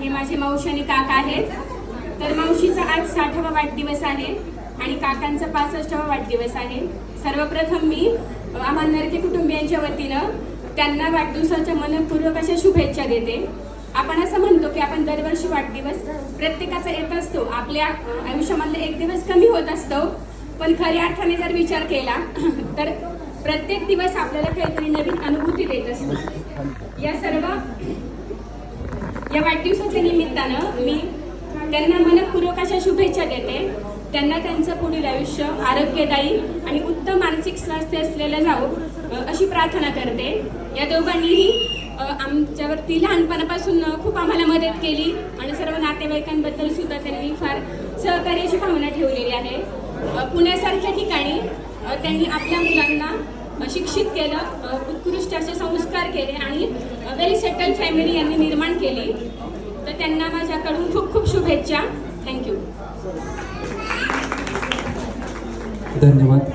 हे माझे मावशी आणि काका आहेत. तर मावशीचा आज 60वा वाढदिवस आहे आणि काकांचा 65वा वाढदिवस आहे. सर्वप्रथम मी आम्हा नरके कुटुंबियांच्या वतीनं त्यांना वाढदिवसाच्या मनपूर्वक अशा शुभेच्छा देते. आपण असं म्हणतो की आपण दरवर्षी वाढदिवस प्रत्येकाचा येत असतो, आपल्या आयुष्यामधला एक दिवस कमी होत असतो, पण खऱ्या अर्थाने जर विचार केला तर प्रत्येक दिवस आपल्याला काहीतरी नवीन अनुभूती देत असतो. या वाढदिवसाच्या निमित्तानं मी त्यांना मनपूर्वक अशा शुभेच्छा देते. त्यांना त्यांचं पुढील आयुष्य आरोग्यदायी आणि उत्तम मानसिक स्वास्थ्य असलेलं जावो अशी प्रार्थना करते. या दोघांनीही आमच्यावरती लहानपणापासून खूप आम्हाला मदत केली आणि सर्व नातेवाईकांबद्दल सुद्धा त्यांनी फार सहकार्याची भावना ठेवलेली आहे. पुण्यासारख्या ठिकाणी त्यांनी आपल्या मुलांना शिक्षित केलं, उत्कृष्ट असे संस्कार केले आणि वेल सेटल फॅमिली यांनी निर्माण केली. तर त्यांना माझ्याकडून खूप खूप शुभेच्छा. थँक्यू. धन्यवाद.